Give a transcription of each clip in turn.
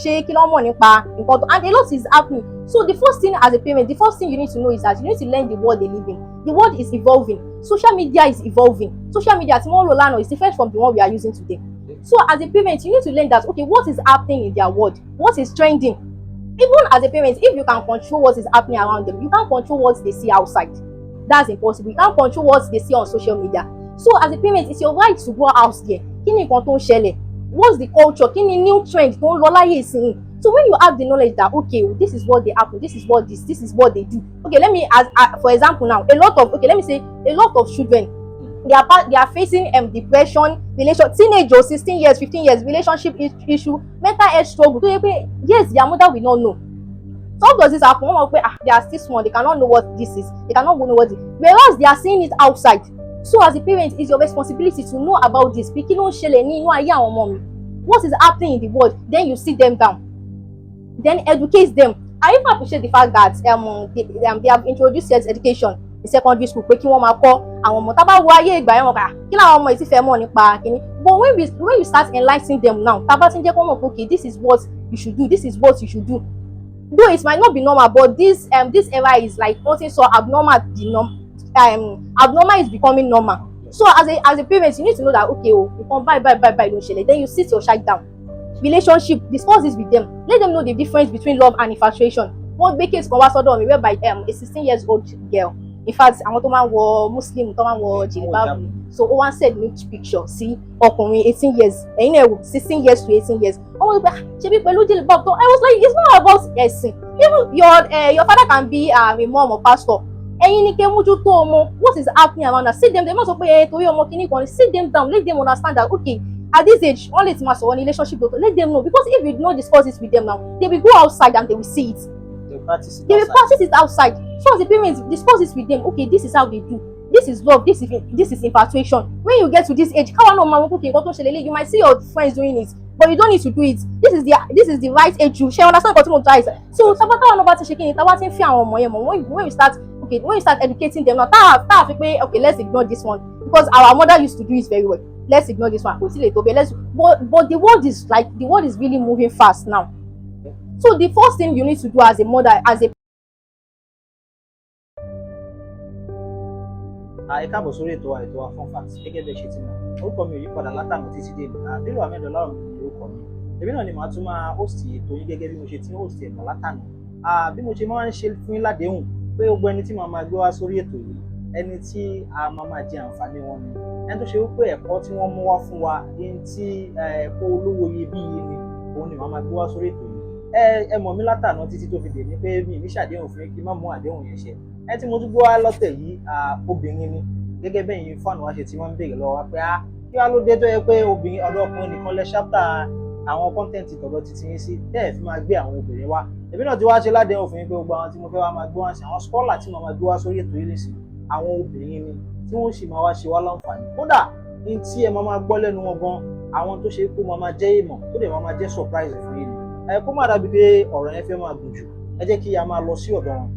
ṣe, kí ló mọ̀ nípa nǹkan tó, and a lot is happening. So the first thing as a parent, the first thing you need to know is that you need to learn the world they live in. The world is evolving. Social media is evolving. Social media tomorrow learn is different from the one we are using today. So as a parent, you need to learn that, okay, what is happening in their world? What is trending? Even as a parent, if you can control what is happening around them, you can't control what they see outside. That's impossible. You can't control what they see on social media. So as a parent, it's your right to go out there. Kí ni nǹkan tó ń ṣẹlẹ̀? What's the culture? Kí ni new trend tó ń lọ láyé ìsìn? So when you have the knowledge that, okay, this is what they happen, this is what is what they do. Okay, let me for example now, a lot of children, they are facing depression, teenage or 16 years, 15 years, relationship issue, mental health struggle. So yes, their mother will not know. So how does this happen? They are still small, they cannot know what this is, they cannot know what it is. Whereas they are seeing it outside. So as a parent, it's your responsibility to know about this. What is happening in the world? Then you sit them down, then educate them. I even appreciate the fact that they have introduced sex education in secondary school. But when you start enlightening them now, okay, this is what you should do, this is what you should do. Though it might not be normal, but this era is like nothing so abnormal. Abnormal is becoming normal. So as a parent, you need to know that, okay, you come buy, then you sit your child down. Relationship, discuss this with them. Let them know the difference between love and infatuation. One big case whereby a 16 years old girl, in fact, I want to man Muslim, jilbab. So one said which picture, see, 18 years, 16 years to 18 years. I was like, it's not about essing. Even your father can be a mom or pastor. What is happening around us? Sit them, they must sit them down, let them understand that, okay, at this age, only it's master one relationship, let them know. Because if you don't discuss this with them now, they will go outside and they will see it. They will practice it outside. So as a parent, discuss this with them. Okay, this is how they do. This is love. This is infatuation. When you get to this age, you might see your friends doing it, but you don't need to do it. This is the right age. You shall understand what you guys. So when you start educating them now, okay, let's ignore this one because our mother used to do it very well. Let's ignore this one. But the world is really moving fast now. So the first thing you need to do as a mother, as a káàbọ̀ sórí ètò wa fun facts gẹ́gẹ́ bí ẹ ṣe ti mọ̀ orúkọ mi ò yí padà látànà títí dé nílò àmẹ́dọ̀lá ọ̀run ní orúkọ mi èmi náà ni màá tún máa host ètò yín gẹ́gẹ́ bí mo ṣe ti ń host ẹ̀kọ́ látànà bí mo ṣe máa ń ṣe fún yín ládéhùn pé gbogbo ẹni tí màá máa gbé wá sórí ètò yìí ẹni tí a máa jẹ àǹfààní wọn ni ẹni tó ṣe wípé ẹ̀kọ́ tí wọ́n mú wá fún wa ẹni tí ẹ̀kọ́ olówó iyebíye ni òun ni màá máa gbé wá sórí ètò yìí ẹ mọ̀ mí látànà títí tó fi dè ní pé mi ní ṣàdéhùn fún yín kí n má mú àdéhùn yẹn ṣẹ ẹ tí mo tún gbọ́ wá lọ́tẹ̀ yìí obìnrin ni gẹ́gẹ́ bẹ́ẹ̀ yín fáànù wa ṣe ti máa ń béèrè lọ́wọ́ wa pé kí wá ló dé tó yẹ pé obìnrin ọ̀dọ́ ọkùnrin nìkan lẹ ṣáptà àwọn kọ́ńtẹ́ǹtì tọ̀dọ̀ titi yín sí tẹ́ẹ̀ fi máa gbé àwọn obìnrin wá èmi náà ti wá ṣe ládéhùn fún yín pé gbogbo àwọn tí mo fẹ́ wá máa gbé wá sí àwọn skọ́là tí mo máa gbé wá sórí ètò yìí nìsín àwọn obìnrin ni tí wọ́n sì máa wá ṣe wá láǹfààní kódà ní tí ẹ máa gbọ́ lẹ́nu wọn gan àwọn tó ṣe kó máa jẹ́ ìmọ̀ tó dẹ̀ máa jẹ́ surprise fún yín ni kó má dàbí pé ọ̀rọ̀ yẹn fẹ́ máa gùn jù ẹ jẹ́ kí a máa lọ sí ọ̀dọ̀ wọn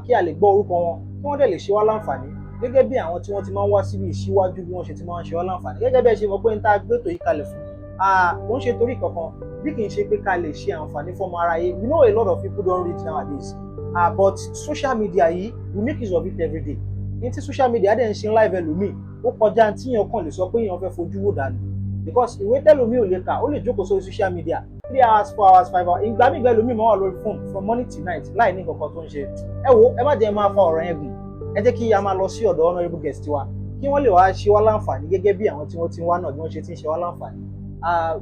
kí a lè gbọ́ orúkọ wọn kí wọ́n dẹ̀ lè ṣe wá láǹfààní gẹ́gẹ́ bí àwọn tí wọ́n ti máa ń wá síbi ìṣíwájú bí wọ́n ṣe ti máa ń ṣe wá láǹfààní gẹ́gẹ́ bí ẹ ṣe mọ̀ pé n ta gbé ètò yìí kalẹ̀ fún kò ń ṣe torí kankan bí kì í ṣe pé ká lè ṣe àǹfààní fọ́mọ aráyé we know a lot of people don't reach nowadays but social media yìí we make use of it every day ní tí social media dẹ̀ ń ṣe live ẹlòmíì ó kọjá tí èèyàn kàn lè sọ pé èèyàn fẹ́ fojú wò dànù because ìwé tẹ́lòmíì ò lè kà ó lè jókòó sórí social media 3 hours 4 hours 5 hours ìgbà míì gbẹ́ lómi máa wà lórí phone from morning to night láì ní kankan tó ń ṣe ẹ wo ẹ má jẹ́ máa fa ọ̀rọ̀ yẹn gùn ẹ jẹ́ kí a máa lọ sí ọ̀dọ̀ honourable guest wa kí wọ́n lè wá ṣe wá láǹfààní gẹ́gẹ́ bí àwọn tí wọ́n ti ń wá náà bí wọ́n ṣe ti ń ṣe wá láǹfààní.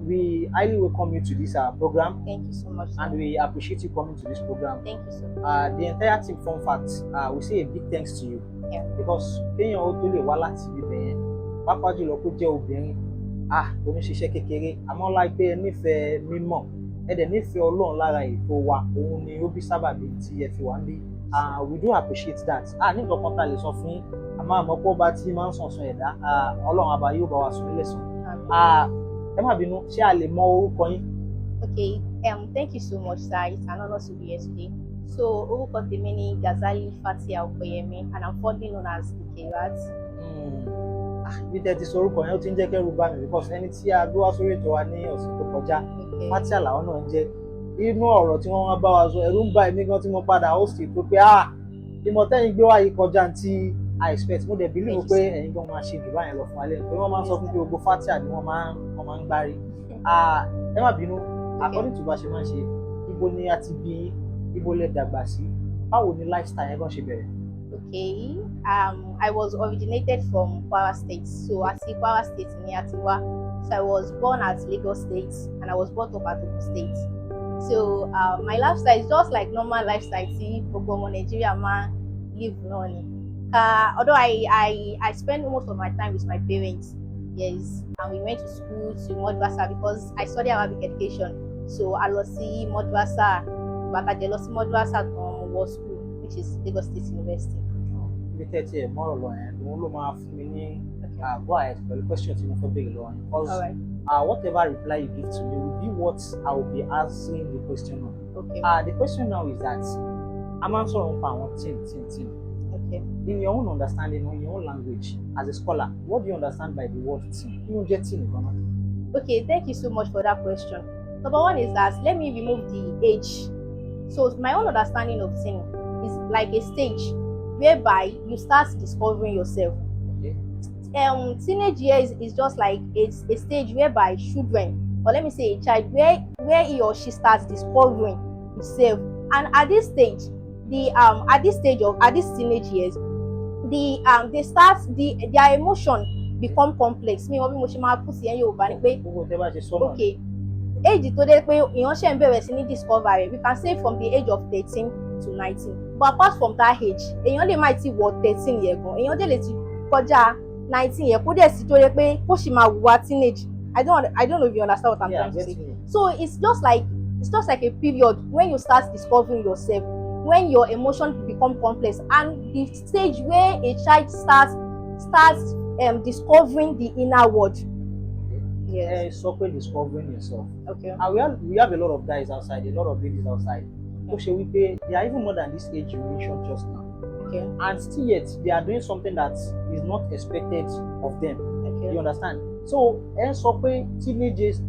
We highly welcome you to this program. Thank you so much. And we appreciate you coming to this program. Thank you so much. The entire team Fun Facts, we say a big thanks to you. Yeah. Because kéèyàn ó tó lè wá láti ibẹ̀ yẹn pàápàá jùlọ kó jẹ́ obìnrin oníṣiṣẹ́ kékeré àmọ́ láìpẹ́ ẹ nífẹ̀ẹ́ mímọ̀ ẹ dẹ̀ nífẹ̀ẹ́ Ọlọ́run lára ètò wa òun ni ó bí sábàbí tí ẹ fi wá ń bí. We do appreciate that. Ní nǹkan kan tá a lè sọ fún yín àmọ́ àmọ́ pọ́ bá tí máa ń sàn ẹ̀dá Ọlọ́run àbá yóò bá wa sùn nílẹ̀ sùn. Ẹ má bínú ṣé a lè mọ orúkọ yín. Okay, thank you so much, sir. It's an honor to be here today. So orúkọ tèmi ni Ghazali Fathia Opeyemi and I'm fondly known as KHEARAAT. Bí tẹ́ ti sọ orúkọ yẹn ó ti ń jẹ́ kẹ́rù bá mi because ẹni tí a gbé wá sórí ètò wa ní ọ̀sẹ̀ tó kọjá Fathia làwọn náà ń jẹ́ inú ọ̀rọ̀ tí wọ́n wá bá wa sọ ẹ̀rù ń bà èmi gan tí mo padà host tó pé ìmọ̀ tẹ́yìn gbé wá yìí kọjá tí I expect. Mo dẹ̀ believe pé ẹ̀yin gan máa ṣe jù báyẹn lọ fún alẹ́ nítorí wọ́n máa ń sọ fún pé gbogbo fatia ni wọ́n máa ń gbárí. Ẹ má bínú, according to bá ṣe máa ń ṣe, ibo ni a ti bí, ibo lẹ dàgbà sí, báwo ni lifestyle yẹn gan ṣe bẹ̀rẹ̀? Okay, I was originated from Kwara State, so àti Kwara State ni a ti wá. So I was born at Lagos State and I was brought up at Ogun State. So my lifestyle is just like normal lifestyle tí gbogbo ọmọ Nigeria máa live náà ni. Although I spend most of my time with my parents, yes, and we went to school to Madrasa because I study Arabic education. So I lọ sí Madrasa, bàtà jẹ́ lọ sí Madrasa tán mo wọ school, which is Lagos State University. Ibi tẹ́tí ẹ̀ mọ́rọ̀ lọ yẹn lòun ló máa fún mi ní go ahead pẹ̀lú question tí mo fẹ́ béèrè lọ yẹn because whatever reply you give to me will be what I will be answering the question on. Okay. The question now is that a máa ń sọ̀rọ̀ nípa àwọn team. Okay. In your own understanding or in your own language as a scholar, what do you understand by the word team? Kí ló jẹ́ team gan-an? Okay, thank you so much for that question. Number one is that let me remove the age. So my own understanding of team is like a stage whereby you start discovering yourself. Okay. Teenage years is just like a stage whereby children, or let me say a child, where he or she starts discovering himself. And at this stage, at this teenage years, their emotion become complex. Mi wọ́n bí mo ṣe máa put yẹn Yorùbá ni pé okay, age tó dé pé èèyàn ṣe ń bẹ̀rẹ̀ sí ní discover rẹ̀, we can say from the age of 13 to 19. But apart from that age, èèyàn lè má ti wọ 13 yẹn gan, èèyàn dẹ̀ lè ti kọjá 19 yẹn kó dẹ̀ sí tó dé pé kó sì máa wùwà teenage. I don't know if you understand what I'm trying to say. So it's just like a period when you start discovering yourself, when your emotions become complex, and the stage where a child starts discovering the inner world. Yes. So discovering yourself. Okay. And we have a lot of guys outside, a lot of ladies outside. So they are even more than this age you mentioned just now. Okay. And still yet they are doing something that is not expected of them. Okay. You understand? So teenage is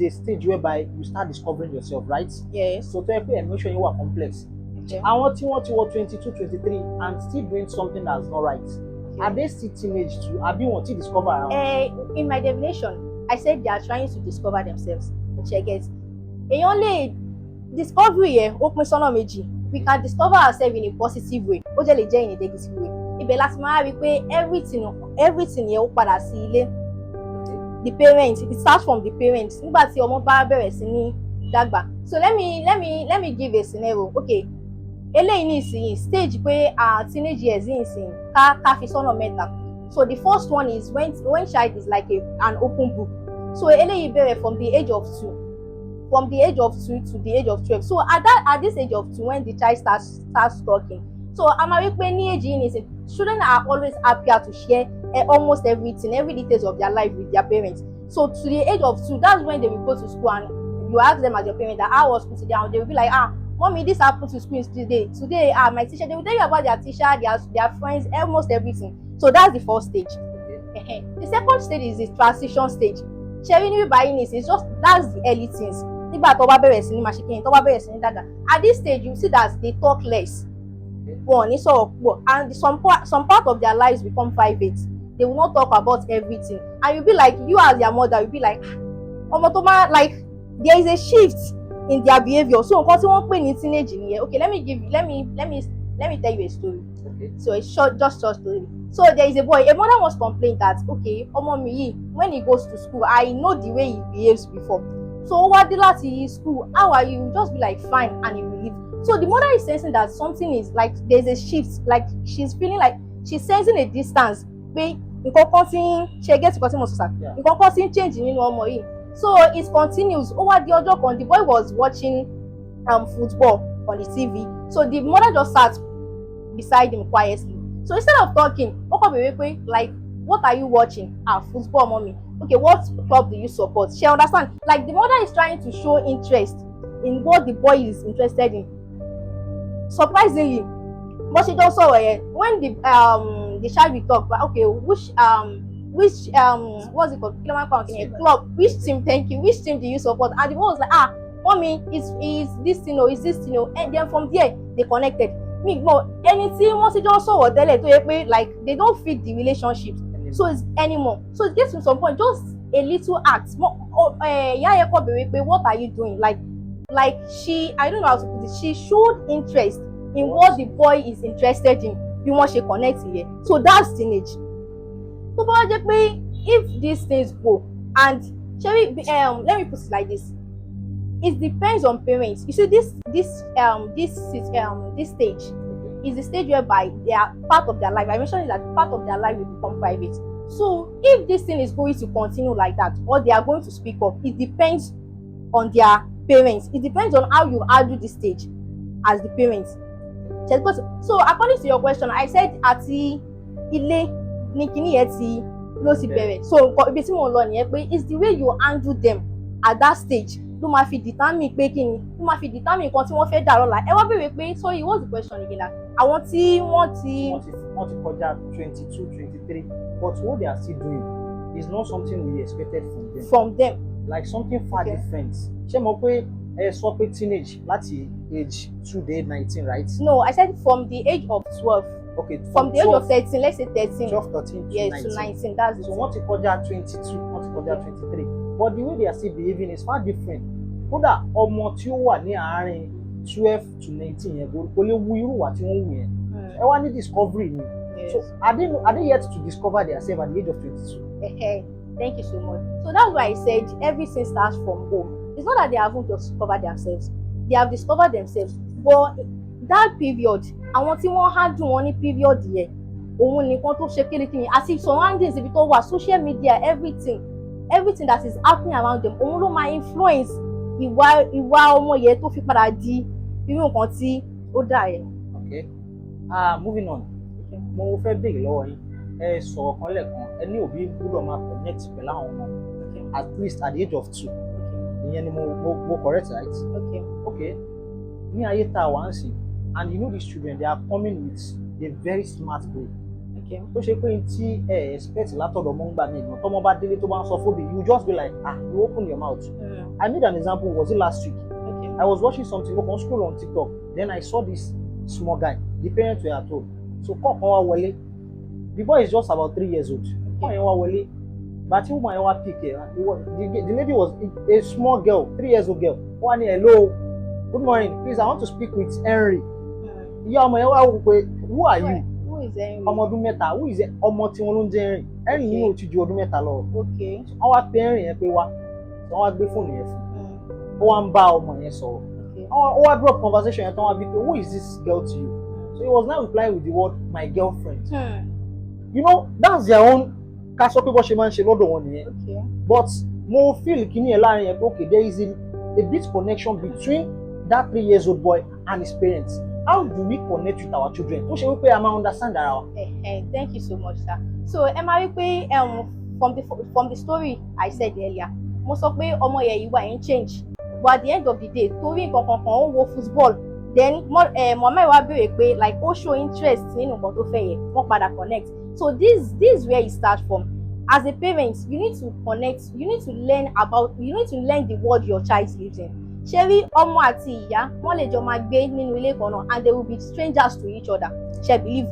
a stage whereby you start discovering yourself, right? Yes. So emotion you are complex. Okay. And what you 22, 23 and still doing something that's not right. Okay. Are they still teenage too? Have you want to discover around? In my definition, I said they are trying to discover themselves. Check it. Only discovery open sọ́nà méjì. We can discover ourselves in a positive way. Ó jẹ́ lè jẹ́ in a negative way. Ibẹ̀ láti máa rí pé everything yẹn ó padà sí ilé. The parents, it starts from the parents. Nígbà tí ọmọ bá bẹ̀rẹ̀ sí ní dàgbà. So let me give a scenario. Okay. Eléyìí ní ìsìn stage pé teenage years ní ìsìn ká fi sọ́nà mẹ́ta. So the first one is when child is like an open book. So eléyìí bẹ̀rẹ̀ from the age of 2. From the age of 2 to the age of 12. So at this age of 2, when the child starts talking, so I'm a age children are always happier to share almost everything, every details of their life with their parents. So to the age of 2, that's when they will go to school and you ask them as your parent that how was school today, and they will be like, mommy, this happened to school today. Today, my teacher, they will tell you about their teacher, their friends, almost everything. So that's the first stage. Okay. The second stage is the transition stage. Sharing with buying is just that's the early things. At this stage, you see that they talk less. And some part of their lives become private. They will not talk about everything. And you'll be like, you as their mother, you'll be like, like there is a shift in their behavior. So teenage. Okay, let me tell you a story. Okay. So a short story. So there is a boy, a mother was complaining that okay, when he goes to school, I know the way he behaves before. So what the last school, how are you? Just be like fine, and he will leave. So the mother is sensing that something is like there's a shift, like she's feeling like she's sensing a distance. She gets changing in one more. So it continues. Over the other one, the boy was watching football on the TV. So the mother just sat beside him quietly. So instead of talking, like, what are you watching? Football, mommy. Okay, what club do you support? She understand. Like the mother is trying to show interest in what the boy is interested in. Surprisingly, but she just saw when the child will talk, but okay, which what's it called? Club, which team? Thank you. Which team do you support? And the boy was like, mommy is this thing or is this thing or, and then from there they connected. Me gbọ́ ẹni tí wọ́n ti jọ sọ̀rọ̀ tẹ́lẹ̀ tó yẹ pé like they don't fit the relationship so it's anymore, so it gets to some point just a little act ìyá yẹn kọ́ béèrè pé what are you doing, like she, I don't know how to put it, she showed interest in what the boy is interested in bí wọ́n ṣe connect yẹn, so that's teenage. tó bá jẹ́ pé if these things go and shey let me put it like this, it depends on parents. You see this stage is the stage whereby they are part of their life. I mentioned that part of their life will become private. So if this thing is going to continue like that or they are going to speak up, it depends on their parents. It depends on how you handle this stage as the parents. So according to your question, I said àti ilé ní kíní yẹn ti ló ti bẹ̀rẹ̀. So ibi tí mo lọ nìyẹn pé it's the way you handle them at that stage ló máa fi determine pé kíni, ló máa fi determine nǹkan tí wọ́n fẹ́ dà lọ́la. Ẹ wá béèrè pé sorry, what's the question again na? Àwọn tí wọ́n ti kọjá 22, 23, but what they are still doing is not something we expected from them. From them. Like something far different. Ṣé mo pé ẹ sọ pé teenage láti age 2 to 19, right? No, I said from the age of 12. Okay. From the age of 13, let's say 13. 12, 13 to yes, 19. To 19, that's it. So wọ́n ti kọjá 22, wọ́n ti kọjá 23. But the way they are still behaving is far different. Kódà ọmọ tí ó wà ní àárín 12 to 19 yẹn kò lè wu irú wà tí wọ́n wù yẹn. Ẹ wá ní discovery ni. Yes. So are they yet to discover themselves at the age of 22? Thank you so much. So that's why I said everything starts from home. It's not that they haven't discovered themselves. They have discovered themselves. But that period, àwọn tí wọ́n handle wọn ní period yẹn, òun nìkan tó ṣe kékeré àti surroundings ibi tó wà, social media, everything that is happening around them, òun ló máa influence ìwà ọmọ yẹn tó fi padà di irú nǹkan tí ó dà yẹn. Okay. Moving on. Mo fẹ́ béèrè lọ́wọ́ yín. Ẹ sọ̀rọ̀ kan lẹ́ẹ̀kan, ẹ ní òbí gbọ́dọ̀ máa connect pẹ̀lú àwọn ọmọ at least at the age of 2. Ìyẹn ni mo correct, right? Okay. Ní ayé tá a wà ń sìn, and you know these children, they are coming with a very smart brain. Tó ṣe pé tí ẹ expect látọ̀dọ̀ ọmọ ń gbà mí ìgbọ̀n tọ́mọ bá délé tó bá ń sọ fóbi, you just be like, you open your mouth. I made an example, was it last week? I was watching something, on scroll on TikTok, then I saw this small guy, the parents were at home. So kọ́ kan wá wọlé, the boy is just about 3 years old. Kọ́ yẹn wá wọlé, but woman yẹn wá pick ẹ̀, the lady was a small girl, 3 years old girl. Wọ́n ní hello, good morning, please I want to speak with Henry. Ìyá ọmọ yẹn wá wò pé who are you? Who is Henry? Ọmọ ọdún mẹ́ta, who is ọmọ tí wọ́n ló ń jẹ́ Henry? Henry yìí ò ti ju ọdún mẹ́ta lọ. Okay. Wọ́n wá pe Henry yẹn pé wá, wọ́n wá gbé fóònù yẹn fún un. Ó wá ń bá ọmọ yẹn sọ̀rọ̀. Ó wá drop conversation yẹn tán wá bí pé who is this girl to you? So he was now replying with the word my girlfriend. You know, that's their own ká sọ pé bó ṣe máa ń ṣe lọ́dọ̀ wọn nìyẹn. But mo feel kíní yẹn láàrin yẹn pé okay, there is a bit connection between that 3 years old boy and his parents. How do we connect with our children? Tó ṣe wípé a máa understand ara wa. Thank you so much, sir. So ẹ máa rí pé from the story I said earlier, mo sọ pé ọmọ yẹn ìwà yẹn change, but at the end of the day torí nǹkan kankan ó wo football, then mọ̀mọ́ ìwà béèrè pé like ó show interest nínú nǹkan tó fẹ́ yẹn, wọ́n padà connect. So this is where it starts from. As a parent, you need to connect, you need to learn the world your child lives in. Ṣé rí ọmọ àti ìyá wọ́n lè jọ máa gbé nínú ilé kan náà and they will be strangers to each other. Ṣé believe?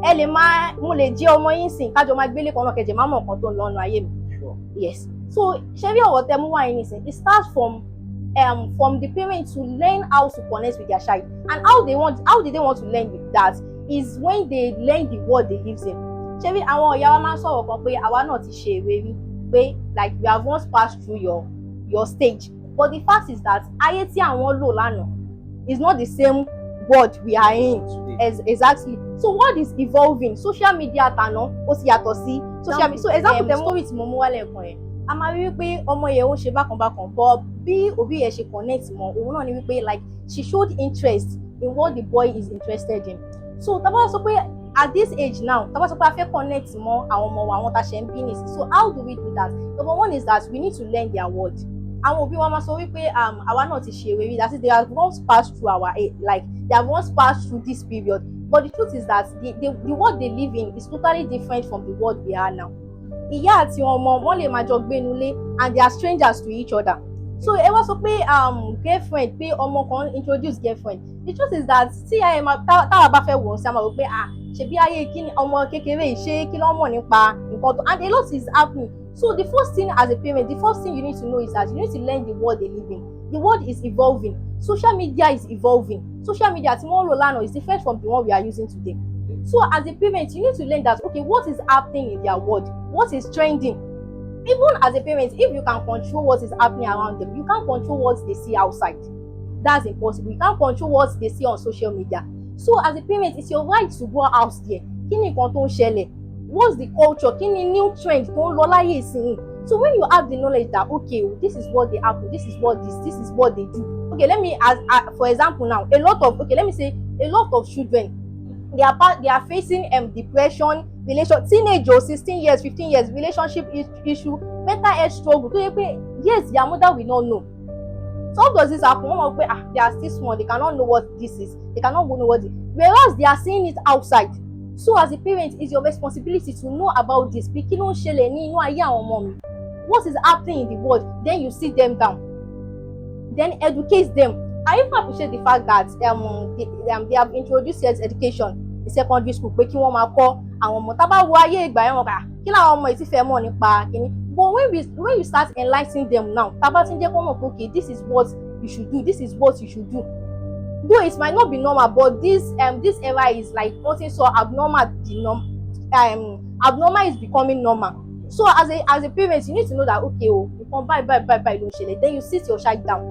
Ẹ lè máa mo lè jẹ́ ọmọ yín sìn kájọ máa gbé ilé kan náà kẹjẹ máa mọ̀ nǹkan tó ń lọ́nu ayé mi. Yes. So ṣé rí ọ̀rọ̀ tẹ́ mú wá yín nísìn, it starts from the parents to learn how to connect with their child, and how did they want to learn with that is when they learn the world they live in. Ṣé rí àwọn ìyá wa máa ń sọ̀rọ̀ kan pé àwa náà ti ṣe ewé rí pé like we have once passed through your stage, but the fact is that ayé tí àwọn lò lánàá is not the same world we are in. Exactly. So what is evolving? Social media tàná ó sì yàtọ̀ sí social media. So example tẹ̀ story tí mo mú wálé ẹ̀kan yẹn, a máa rí wípé ọmọ yẹn ó ṣe bákan but bí òbí yẹn ṣe connect mọ́ òun náà ni wípé like she showed interest in what the boy is interested in. So tá bá sọ pé at this age now tá bá sọ pé a fẹ́ connect mọ́ àwọn ọmọ wa àwọn tá ṣe ń bí nìsí, so how do we do that? Number one is that we need to learn their word. Àwọn òbí wa máa sọ wípé àwa náà ti ṣe ewé rí, that is they have once passed through our like they have once passed through this period, but the truth is that the world they live in is totally different from the world we are now. Ìyá àti ọmọ wọn lè máa jọ gbénulé and they are strangers to each other. So ẹ wá sọ pé girlfriend pé ọmọ kan introduce girlfriend. The truth is that tí ayé táwa bá fẹ́ wò ó sí àmọ́ wò pé ṣebí ayé kí ni ọmọ kékeré yìí ṣé kí ló mọ̀ nípa nǹkan tó, and a lot is happening. So the first thing as a parent, the first thing you need to know is that you need to learn the world they live in. The world is evolving. Social media is evolving. Social media tí wọ́n lò lánàá is different from the one we are using today. So as a parent, you need to learn that, okay, what is happening in their world? What is trending? Even as a parent, if you can control what is happening around them, you can't control what they see outside. That's impossible. You can't control what they see on social media. So as a parent, it's your right to go out there. Kí ni nǹkan tó ń ṣẹlẹ̀? What's the culture? Kí ni new trend tó ń lọ láyé ìsìn? So when you have the knowledge that, okay, this is what they happen, this is what this is what they do. Okay, let me for example now, let me say a lot of children, they are facing depression, teenagers, 16 years, 15 years, relationship issue, mental health struggle. Yes, their mother will not know. So how does this happen? They are still small, they cannot know what this is, they cannot know what it is, whereas they are seeing it outside. So as a parent, it's your responsibility to know about this. What is happening in the world? Then you sit them down, then educate them. I even appreciate the fact that they have introduced sex education in secondary school. Pé kí wọ́n máa kọ́ àwọn ọmọ tá bá wo ayé ìgbà yẹn wọ́n kà kí làwọn ọmọ yìí ti fẹ́ mọ̀ nípa kíní. But when you start enlightening them now, tá bá ti ń jẹ́ kó mọ̀ pé okay, this is what you should do, this is what you should do. Though it might not be normal, but this era is like nothing so abnormal. Abnormal is becoming normal. So as a parent, you need to know that, okay, you come bye don't share it. Then you sit your child down.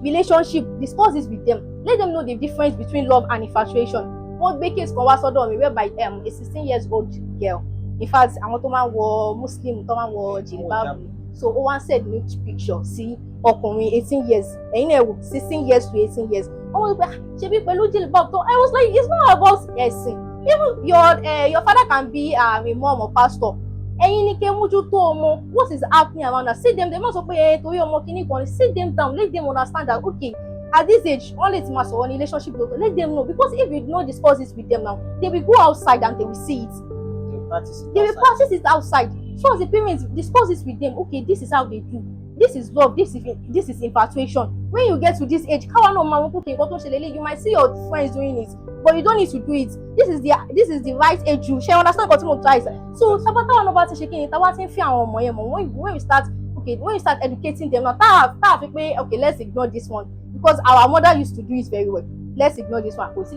Relationship, discuss this with them. Let them know the difference between love and infatuation. One big case kan wá sọ́dọ̀ mi whereby a 16 years old girl, in fact àwọn tó máa ń wọ muslim tó máa ń wọ jilbab, so ó wá send me picture sí ọkùnrin 18 years ẹ̀yin náà wò 16 years to 18 years. Ọmọ ìgbà ṣebí pẹ̀lú jilbab tó, I was like, it's not about ẹ̀sìn. Even your father can be a mom or pastor. Ẹ̀yin ni kẹ́ mójútó ọmọ. What is happening around us? See them, they must sọ pé torí ọmọ kìíní kan, sit them down, let them understand that, okay, at this age, only to master one relationship, let them know. Because if you don't discuss this with them now, they will go outside and they will see it. They will practice it outside. So as a parent, discuss this with them. Okay, this is how they do. This is love. This is infatuation. When you get to this age, you might see your friends doing it, but you don't need to do it. This is the right age. You shall understand what you try. So when you start educating them now, okay, let's ignore this one because our mother used to do it very well. Let's ignore this one. But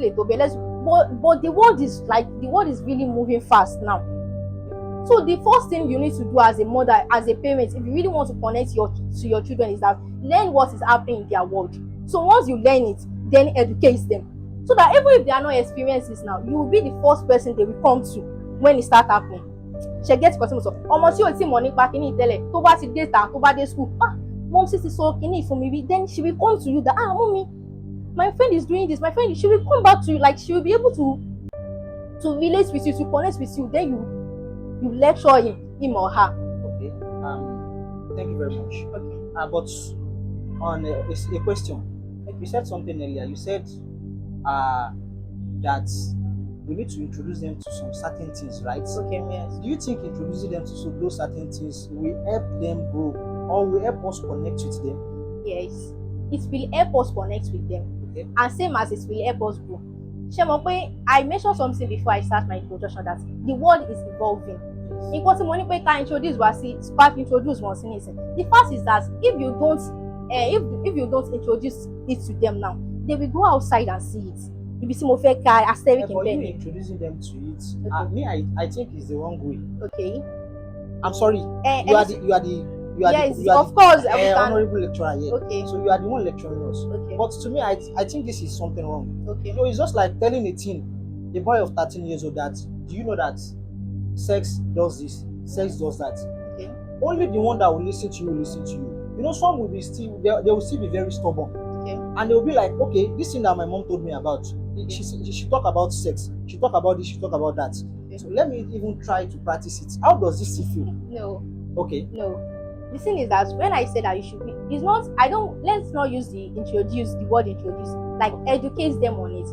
the world is really moving fast now. So the first thing you need to do as a mother, as a parent, if you really want to connect to your children, is that learn what is happening in their world. So once you learn it, then educate them. So that even if they are not experiencing this now, you will be the first person they will come to when it starts happening. She gets customers of ọmọ tí o ti mọ̀ nípa kíní tẹ́lẹ̀ tó bá ti dé ta tó bá dé school, mom sis is so kíní fún mi, then she will come to you that mommy, my friend is doing this, my friend, she will come back to you, like she will be able to relate with you, to connect with you, then you lecture him or her. Okay. Thank you very much. Okay. But on a question, you said something earlier. You said that we need to introduce them to some certain things, right? Okay, yes. Do you think introducing them to those certain things will help them grow or will help us connect with them? Yes, it will help us connect with them. Okay. And same as it will help us grow. I mentioned something before I start my introduction that the world is evolving. Nǹkan tí mo ní pé ká introduce wá sí spark introduce wọn sí nísìn. The fact is that if you don't introduce it to them now, they will go outside and see it. Ibi tí mo fẹ́ ka asterisk in but bed. you introducing them to it, Okay. I think it's the wrong way. Okay. I'm sorry. You are the of course. honorable lecturer here. Okay. So you are the one lecturing us. Okay. But to me, I think this is something wrong. Okay. It's just like telling a boy of 13 years old that, do you know that sex does this, sex does that? Okay. Only the one that will listen to you will listen to you. You know, some will be they will still be very stubborn. Okay. And they will be like, okay, this thing that my mom told me about, she talk about sex, she talk about this, she talk about that. Okay. So let me even try to practice it. How does this feel? No. Okay. No. The thing is that when I say that you should be, it's not, let's not use the word introduce, like educate them on it.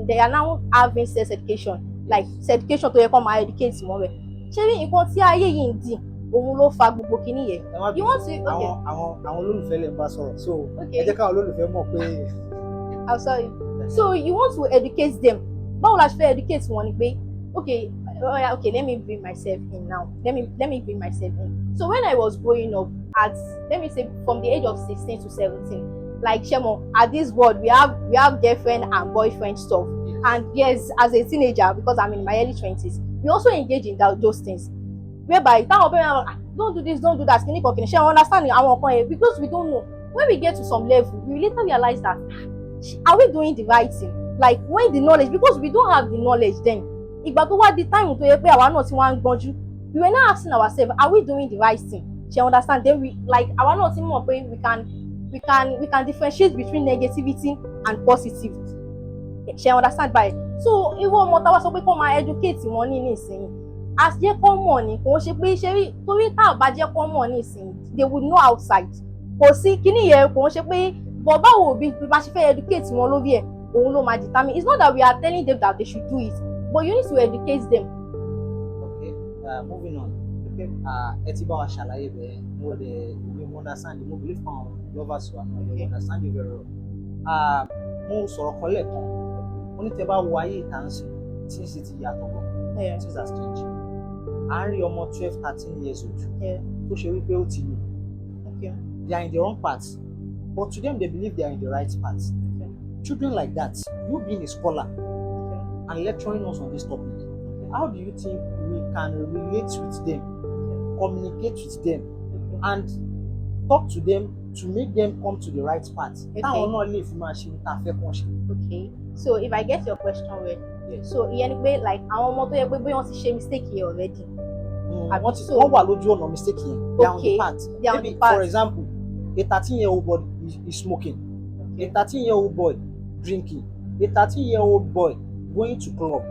They are now having sex education, like sex education to come educate more. Nǹkan tí ayé yìí ń dì, òun ló fa gbogbo kinní yẹn. ẹ má You bínú want to okay. àwọn olólùfẹ́ lè ń bá sọ̀rọ̀ so Okay. ẹ jẹ́ káwọn olólùfẹ́ mọ̀ pé. I'm sorry. So you want to educate them. Báwo la ṣe fẹ́ educate wọn ni pé okay, okay, let me bring myself in now. Let me bring myself in. So when I was growing up at, let me say from the age of 16 to 17, like Shemo, at this world we have girlfriend and boyfriend stuff. And yes, as a teenager, because I'm in my early 20s, we also engage in those things. Whereby don't do this, don't do that, she understand because we don't know. When we get to some level, we later realize that are we doing the right thing? Like when the knowledge, because we don't have the knowledge then. Ìgbà tó wá di time tó yẹ pé àwa náà tí wọ́n ń gbọ́njú, we were now asking ourselves, are we doing the right thing? She understand. Then we like àwa náà tí mọ̀ pé we can differentiate between negativity and positivity. She understand by. So ìwọ ọmọ táwa sọ pé kó máa educate wọn ní nísìnyí. As jẹ́ kó mọ̀ ni kò ń ṣe pé ṣe rí torí tá ò bá jẹ́ kó mọ̀ nísìnyí, they would know outside. Kò sí kíní yẹn kò ń ṣe pé but báwo bí bá ṣe fẹ́ educate wọn lórí ẹ̀ òun ló máa determine. It's not that we are telling them that they should do it, but you need to educate them. Okay, moving on. Okay, ẹ ti bá wa ṣàlàyé bẹ́ẹ̀ mo dey understand you, mo believe from lovers wa náà you understand you very well. Mo sọ̀rọ̀ kan lẹ́ẹ̀kan mo ní tẹ́ bá wo ayé ìtànsì tí sì ti yàtọ̀ gan, things has changed. À ń rí ọmọ 12-13 years old tó ṣe wípé ó ti lù. They are in the wrong path, but to them they believe they are in the right path. Children like that, you being a scholar and lecturing us on this topic, how do you think we can relate with them, communicate with them, and talk to them to make them come to the right path? Okay, so if I get your question well, yes. So ìyẹn ni pé like àwọn ọmọ tó yẹ pé bóyá wọ́n ti ṣe mistake here already. Wọ́n wà lójú ọ̀nà mistake yẹn, they are on the path. Maybe for example, a 13-year-old boy is smoking, a 13-year-old boy drinking, a 13-year-old boy going to club.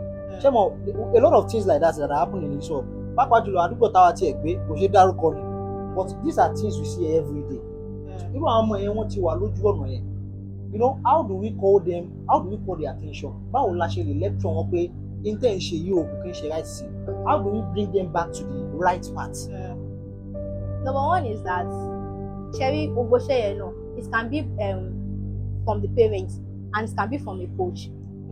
A lot of things like that are happening in this world. Pàápàá jùlọ àdúgbò táwa tiẹ̀ gbé kò ṣe dárúkọ ni, but these are things we see every day. Irú àwọn ọmọ yẹn wọ́n ti wà lójú ọ̀nà yẹn. You know, how do we call them? How do we call their attention? Báwo la ṣe lè lecture wọn pé intent ṣe yìí o kò kí n ṣe right thing? How do we bring them back to the right path? Number one is that Cherry Ogboseyeno, it can be from the parents and it can be from a coach.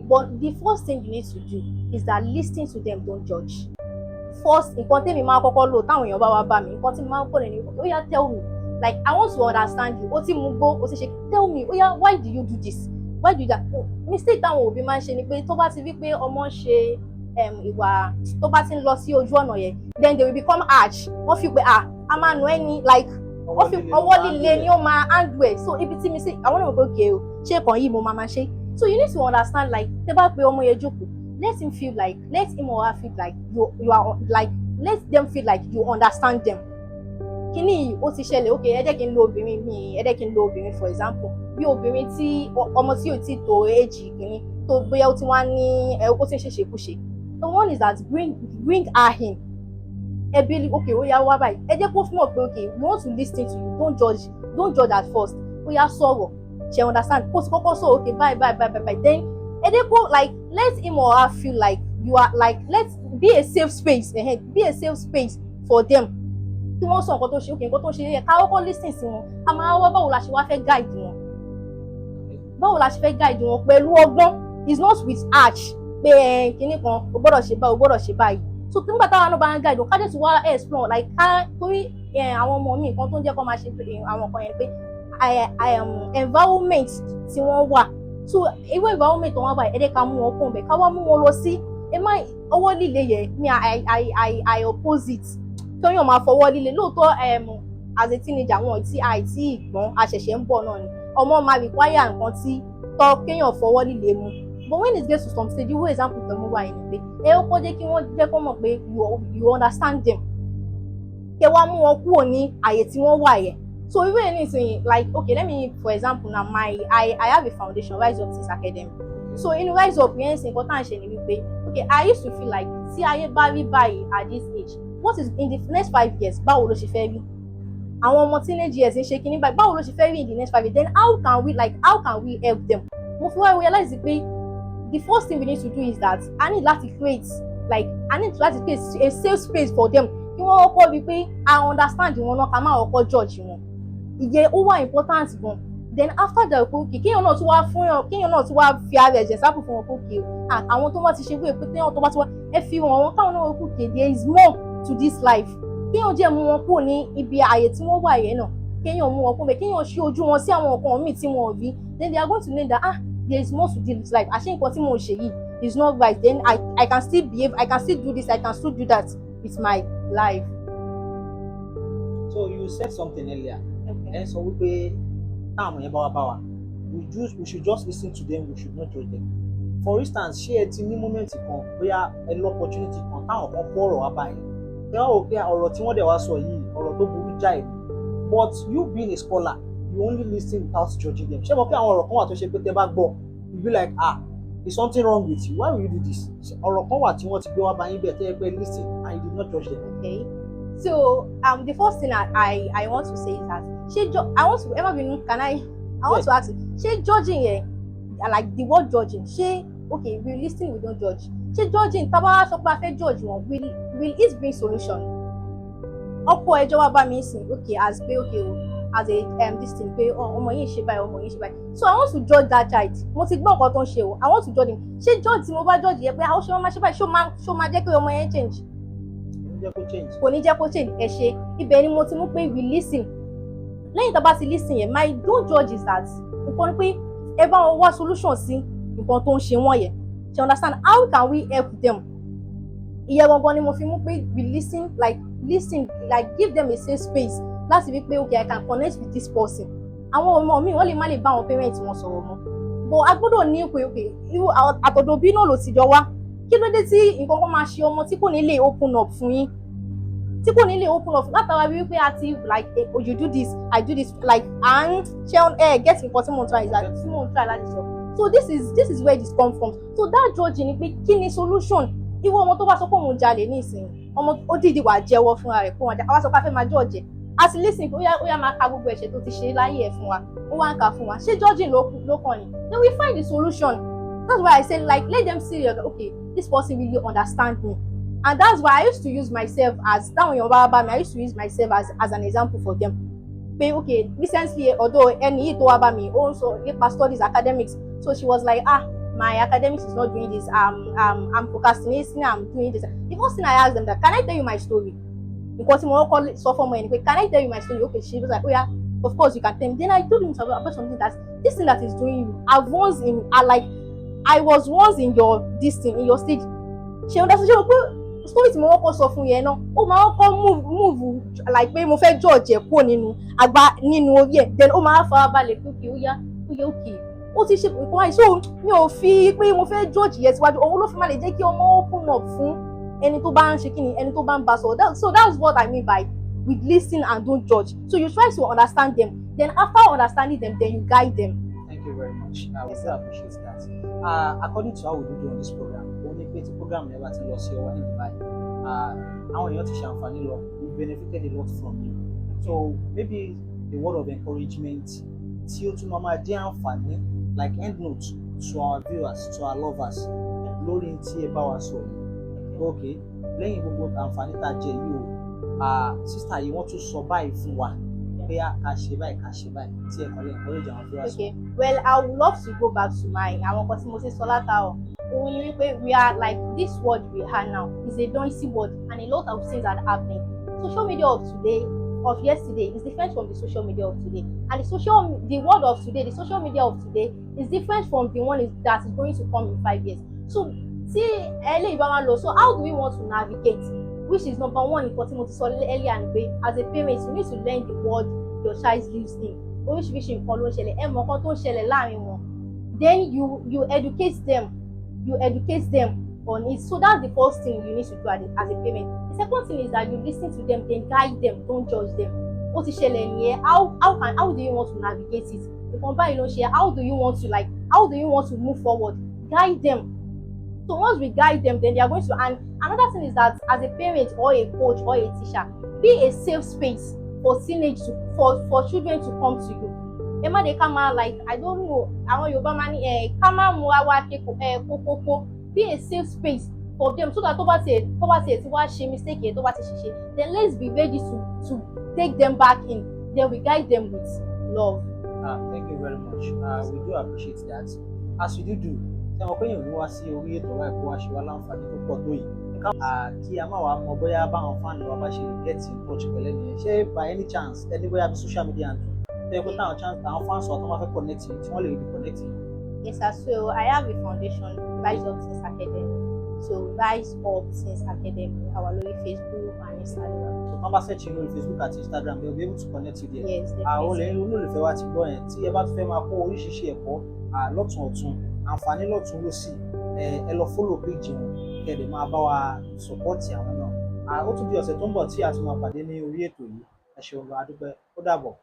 But the first thing you need to do is that listening to them, don't judge. First, nǹkan tẹ́mi máa kọ́kọ́ lò táwọn èèyàn bá wá bá mi, nǹkan tí mo máa ń kọ́ lẹ́nu ó yá tell me, like I want to understand you. Ó ti mú gbó, ó ti ṣe tell me, ó yá why do you do this? Why do you that? Mistake táwọn òbí máa ń ṣe ni pé tó bá ti rí pé ọmọ ṣe ìwà tó bá ti ń lọ sí ojú ọ̀nà yẹn, then they will become harsh. Wọ́n fi pé a máa nù ẹni like wọ́n fi ọwọ́ líle ni ó máa handle ẹ̀. So ibi tí mi sí àwọn ènìyàn gbé o ṣé kan yìí mo máa ṣe. So you need to understand like tẹ́ bá pé ọmọ yẹn jókòó, let him or her feel like you are like, let them feel like you understand them. Kíní ó ti ṣẹlẹ̀, okay, ẹ jẹ́ kí n lo obìnrin mi, ẹ jẹ́ kí n lo obìnrin for example, bí obìnrin tí ọmọ tí ò tí tó age kíní tó bóyá ó ti wá ní ó ti ń ṣèṣekúṣe. The one is that bring her in. Ẹ bí okay ó yá wá báyìí, ẹ jẹ́ kó fún ọ pé okay we want to listen to you, don't judge at first. Ó yá sọ̀rọ̀, she understand. Kó ti kọ́kọ́ sọ okay bye, then ẹ jẹ́ kó like let him or her feel like you are like let's be a safe space for them. Kí wọ́n sọ nǹkan tó ṣe okay nǹkan tó ṣe yẹ ká kọ́kọ́ listen sí wọn. A máa wá báwo la ṣe wá fẹ́ guide wọn. Báwo la ṣe fẹ́ guide wọn pẹ̀lú ọgbọ́n, is not with arch pé kíní kan o gbọ́dọ̀ ṣe báyìí. So nígbà táwọn náà bá ń guide wọn ká dẹ̀ tún wá explore like ká torí àwọn ọmọ mi nǹkan tó ń jẹ́ kó máa ṣe àwọn kan yẹn pé environment tí wọ́n wà. So irú environment tó wọ́n wà ẹ jẹ́ ká mú wọn kún bẹ̀ ká wá mú wọn lọ sí ẹ má ọwọ́ líle yẹn mi I opposite tóyàn máa fọwọ́ líle lóòótọ́ as a teenager wọn tí àìtí ìgbọ́n àṣẹ̀ṣẹ̀ ń bọ̀ náà ni ọmọ máa require nǹkan tí tọ́ kéèyàn fọwọ́ líle mu. But when it gets to some stage, irú example tó mú wá yẹn ni pé ẹ ó kọ́ jẹ́ kí wọ́n jẹ́ kó mọ̀ pé you understand them. Kẹ wá mú wọn kúrò ní àyè tí wọ́n wà yẹn. So irú ẹ̀ nísìnyí like okay let me for example now I have a foundation Rise Up Things Academy. So in Rise Up yẹn sì nǹkan tá à ń ṣe ni wípé okay I used to feel like tí ayé bá rí báyìí at this age what is in the next 5 years báwo ló ṣe fẹ́ rí? Àwọn ọmọ teenage years ń ṣe kíní báyìí báwo ló ṣe fẹ́ rí in the next 5 years? Then how can we help them? Mo fi wá realize pé the first thing we need to do is that I need to create a safe space for them kí wọ́n kọ́kọ́ rí pé I understand wọn náà ká má kọ́kọ́ judge wọn. Ìyẹn ó wà important gan. Then after that okay kéèyàn náà tún wá fún yàn kéèyàn náà tún wá fi ara ẹ̀jẹ̀ sáàpù fún wọn okay àwọn tó bá ti ṣe wé pé téèyàn tó bá ti wá ẹ fi hàn wọn káwọn náà wọ́n okay there is more to this life. Kéèyàn jẹ́ mú wọn kúrò ní ibi ààyè tí wọ́n wà yẹn náà kéèyàn mú wọn kúrò bẹ́ẹ̀ kéèyàn ṣí ojú wọn sí àwọn nǹkan míì tí wọn ò rí then they are going to know that there is more to this life àṣé nǹkan tí mo ṣe yìí is not right then I can still behave I can still do this I can still do that with my life. So you said something earlier. Okay. Ẹ sọ wípé táwọn yẹn bá wá bá wa we should just listen to them we should not judge them. For instance ṣé ẹ ti ní moment kan bóyá ẹ lọ opportunity kan táwọn kan kó ọ̀rọ̀ wá báyìí ẹ wá wò pé ọ̀rọ̀ tí wọ́n dẹ̀ wá sọ yìí ọ̀rọ̀ tó burú jáì but you being a scholar you only listen without judging them. Ṣé mo pé àwọn ọ̀rọ̀ kan wà tó ṣe pé tẹ́ bá gbọ́ you be like is something wrong with you why will you do this? Ọ̀rọ̀ kan wà tí wọ́n ti gbé wá bá yín bẹ̀ tẹ́ ẹ pé listen and you did not judge them. Okay. So the first thing I want to say is that I want to ever be I want to ask you ṣé judging yẹn like the word judging ṣé okay we listen we don't judge ṣé judging tá bá sọ pé a fẹ́ judge wọn will it bring solution? Ọ̀pọ̀ ẹjọ́ wá bá mi sìn okay as pé okay o as a this thing pé ọmọ yìí ṣe báyìí ọmọ yìí ṣe báyìí so I want to judge that child mo ti gbọ́ nǹkan tó ń ṣe o I want to judge him ṣé judge tí mo bá judge yẹn pé àwọn ṣe máa ṣe báyìí ṣó máa jẹ́ pé ọmọ yẹn change? Kò ní jẹ́ kó change ẹ ṣe ibẹ̀ ni mo ti mú pé we listen lẹ́yìn tá a bá ti listen yẹn my don't judge is that nǹkan ni pé ẹ bá wọn wá solution sí nǹkan tó ń ṣe wọ́n yẹn you understand how can we help them? Ìyẹn gangan ni mo fi mú pé we listen like give them a safe space láti rí pé okay I can connect with this person. Àwọn ọmọ mi wọ́n lè má lè bá àwọn parents wọn sọ̀rọ̀ mọ́ but a gbọ́dọ̀ ní pé okay irú àtọ̀dọ̀ bí náà ló ti jọ wá kí ló dé tí nǹkan kan máa ṣe ọmọ tí kò ní lè open up fún yín tí kò ní lè open up látara wípé a ti like oh you do this I do this like and get nǹkan tí mo ń try is that tí mo ń try láti sọ so this is where this come from so that judging ni pé kí ni solution irú ọmọ tó bá sọ pé òun jalè ní ìsìn ọmọ ó dìde wà jẹ́wọ́ fúnra rẹ̀ fún wa àwa sọ pé a fẹ́ máa judge a ti listen pé ó yá máa ka gbogbo ẹ̀ṣẹ̀ tó ti ṣe láyé ẹ̀ fún wa ó wá ń kà fún wa ṣé judging ló kàn ní then we find the solution that's why I say like let them see okay this person really understand me. And that's why I used to use myself as I used to use myself as an example for them. But okay, recently, although any also studies academics, so she was like, my academics is not doing this. I'm procrastinating. I'm doing this. The first thing I asked them that, can I tell you my story? Because can I tell you my story? Okay, she was like, oh yeah, of course you can tell me. Then I told him about something that this thing that is doing you. I was once in your stage. She understood. Story tí mo wọ́n kọ́ sọ fún yẹn náà ó máa ń kọ́ move like pé mo fẹ́ judge ẹ̀ kúrò nínú orí ẹ̀ then ó máa fara balẹ̀ pé ó yá òkè ó ti ṣe nǹkan báyìí so mi ò fi pé mo fẹ́ judge yẹn síwájú òun ló fi máa lè jẹ́ kí ọmọ open up fún ẹni tó bá ń ṣe kíni ẹni tó bá ń bá sọ so that's what I mean by we listen and don't judge so you try to understand them then after understanding them then you guide them. Thank you very much. I really appreciate that. According to how we do on this program only pé tí program yẹn bá ti lọ sí ọwọ́ ẹ̀yìn báyìí àwọn èèyàn ti ṣàǹfààní lọ we benefited a lot from you so maybe the word of encouragement tí ó tún máa dé àǹfààní like end note to our viewers to our lovers lórí tí ẹ bá wa sọ okay lẹ́yìn gbogbo àǹfààní tá a jẹ yìí o sister yìí wọ́n tún sọ báyìí fún wa pé ká ṣe báyìí tí ẹ kàn lè encourage àwọn viewers. Okay, well I would love to go back to my àwọn kan tí mo ti sọ látàrọ òun ni wípé we are like this world we are now is a noisy world and a lot of things are happening. Social media of today of yesterday is different from the social media of today and the world of today the social media of today is different from the one that is going to come in 5 years. So tí early ìbá máa lọ so how do we want to navigate which is number one nǹkan tí mo ti sọ earlier ni pé as a parent you need to learn the world your child lives in oríṣiríṣi nǹkan ló ń ṣẹlẹ̀ ẹ mọ̀ nǹkan tó ń ṣẹlẹ̀ láàrin wọn then you educate them on it so that's the first thing you need to do as a parent. The second thing is that you listen to them then guide them don't judge them ó ti ṣẹlẹ̀ nìyẹn how do you want to navigate it nǹkan báyìí ló ń ṣe how do you want to move forward guide them. So once we guide them, then they are going to. And another thing is that as a parent or a coach or a teacher, be a safe space for for children to come to you. Emma they come out like I don't know. I want your money. Come out more. Be a safe space for them so that tó bá tiẹ̀ tí wá ṣe mistake yẹn tó bá ti ṣiṣẹ́, then let's be ready to take them back in, then we guide them with love. Thank you very much. We do appreciate that. As you do, ṣé àwọn pé èèyàn ní wá sí orí ètò wa ẹ̀kọ́ wa ṣe wá láǹfààní tó pọ̀ tó yìí. Kí a má wàá mọ bóyá báwọn fáànù wa bá ṣe get in touch pẹ̀lú ẹni ṣé by any chance ẹni bóyá bí social media handle tẹ́ pé táwọn chance àwọn fans wa tó máa fẹ́ connect yìí tí wọ́n lè rí connect yìí. Yes, sir. So I have a foundation, Rise Up Things Academy. So Rise Up Things Academy, our lórí Facebook and Instagram. So wọ́n bá search lórí Facebook àti Instagram they will be able to connect you there. Yes, Àwọn definitely. olólùfẹ́ wa ti gbọ́ yẹn tí ẹ bá tún fẹ́ máa kó oríṣiríṣi ẹ̀kọ́ lọ́tún ọ̀tún àǹfààní lọ́tún ló sì ẹ lọ follow page wọn kẹ́ ẹ lè máa bá wa support àwọn náà. Ó tún di ọ̀sẹ̀ tó ń bọ̀ tí a ti máa pàdé ní orí ètò yìí. Ẹ ṣeun, a dúpẹ́, ó dàbọ̀.